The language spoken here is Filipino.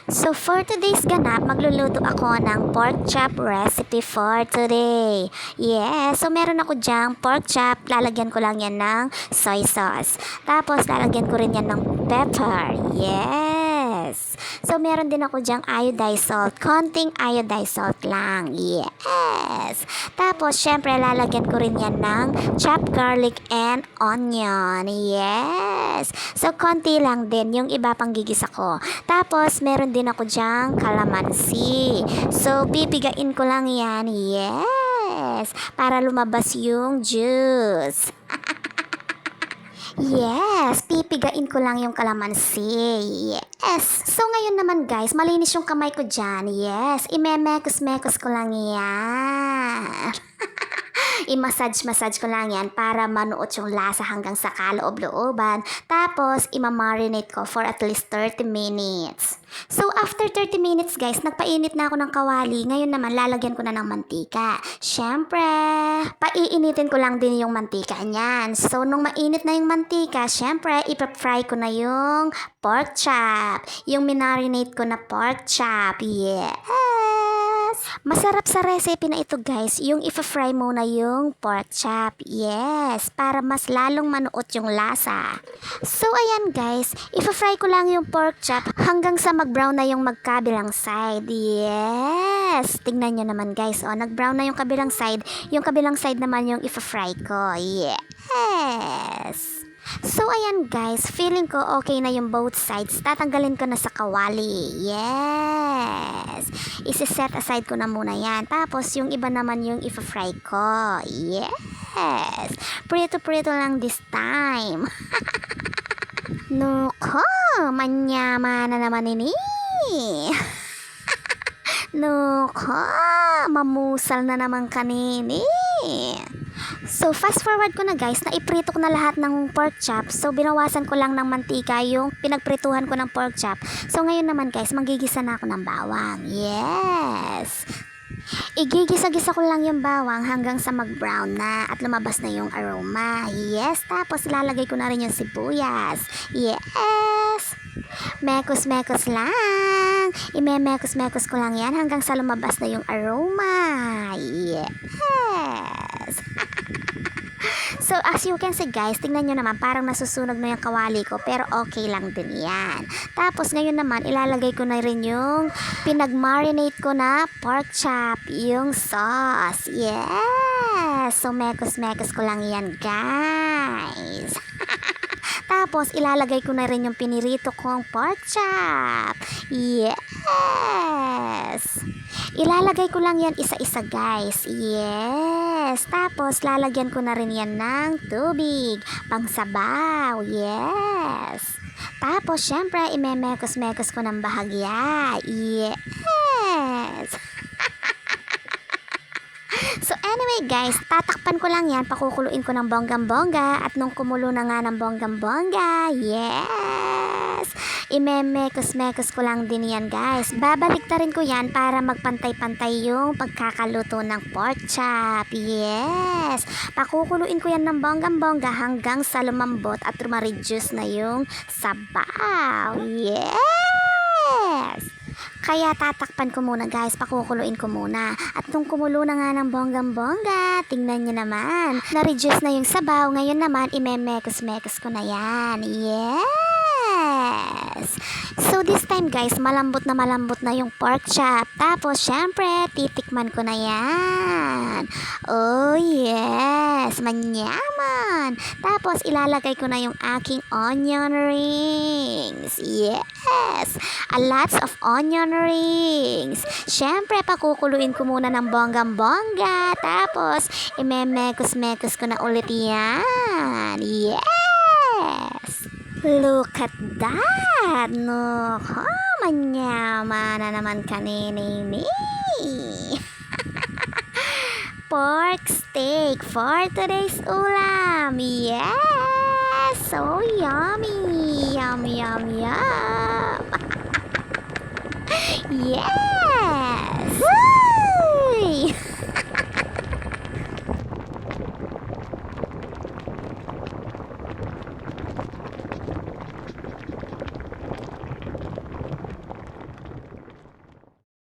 So for today's ganap, magluluto ako ng pork chop recipe for today. Yes, so meron ako dyang pork chop, lalagyan ko lang yan ng soy sauce. Tapos lalagyan ko rin yan ng pepper. Yes. So meron din ako dyang iodized salt, konting iodized salt lang. Yes. Tapos syempre lalagyan ko rin yan ng chopped garlic and onion. Yes. So konti lang din, yung iba pang gigisa ko. Tapos meron din ako dyang kalamansi. So pipigain ko lang yan. Yes. Para lumabas yung juice. Yes, pipigain ko lang yung kalamansi. Yes. So ngayon naman guys, malinis yung kamay ko dyan. Yes, imemekos-mekos ko lang yan. I-massage ko lang yan para manuot yung lasa hanggang sa kaloob-looban. Tapos, imamarinate ko for at least 30 minutes. So, after 30 minutes guys, nagpainit na ako ng kawali. Ngayon naman, lalagyan ko na ng mantika. Siyempre, paiinitin ko lang din yung mantika niyan. So, nung mainit na yung mantika, siyempre, ipapry ko na yung pork chop. Yung minarinate ko na pork chop. Yes! Masarap sa recipe na ito guys, yung ipa-fry muna yung pork chop. Yes, para mas lalong manuot yung lasa. So ayan guys, ipa-fry ko lang yung pork chop hanggang sa mag-brown na yung magkabilang side. Yes, tingnan nyo naman guys, oh, nag-brown na yung kabilang side naman yung ipa-fry ko. Yes. So ayan guys, feeling ko okay na yung both sides. Tatanggalin ko na sa kawali. Yes. Isi-set aside ko na muna yan. Tapos yung iba naman yung ipa-fry ko. Yes. Prito-prito lang this time. Nuko, manyama na naman ini. Nuko, mamusal na naman kanini. So, fast forward ko na guys, naiprito ko na lahat ng pork chop. So, binawasan ko lang ng mantika yung pinagprituhan ko ng pork chop. So, ngayon naman guys, magigisa na ako ng bawang. Yes! Igigisa-gisa ko lang yung bawang hanggang sa mag-brown na at lumabas na yung aroma. Yes! Tapos, ilalagay ko na rin yung sibuyas. Yes! Mekos-mekos lang. Imemekos-mekos ko lang yan hanggang sa lumabas na yung aroma. Yes! So, as you can see guys, tingnan nyo naman, parang nasusunog na yung kawali ko, pero okay lang din yan. Tapos, ngayon naman, ilalagay ko na rin yung pinag-marinate ko na pork chop, yung sauce. Yes! So, mekos-mekos ko lang yan, guys. Tapos, ilalagay ko na rin yung pinirito kong pork chop. Yes! Ilalagay ko lang yan isa-isa guys. Yes! Tapos, lalagyan ko na rin yan ng tubig. Pangsabaw. Yes! Tapos, syempre, imemekos-mekos ko ng bahagya. Yes! So anyway guys, tatakpan ko lang yan, pakukuluin ko ng bonggang-bongga at nung kumulo na nga ng bonggang-bongga, yes! Imemekos-mekos ko lang din yan guys. Babaliktarin ko yan para magpantay-pantay yung pagkakaluto ng pork chop. Yes! Pakukuluin ko yan ng bonggang-bongga hanggang sa lumambot at rumareduce na yung sabaw. Yes! Kaya tatakpan ko muna guys, pakukuluin ko muna. At nung kumulo na nga ng bonggang-bongga, tingnan nyo naman, na-reduce na yung sabaw. Ngayon naman, imemekos-mekos ko na yan. Yes! So this time guys, malambot na yung pork chop. Tapos syempre, titikman ko na yan. Oh yes! Manyaman! Tapos ilalagay ko na yung aking onion rings. Yes! A lots of onion rings. Syempre, pakukuluin ko muna ng bonggang-bongga. Tapos, imemekos-mekos ko na ulit yan. Yes! Look at that! No, manyama na naman kanini. Pork steak for today's ulam. Yes! So yummy! Yum, yum, yum! Yes!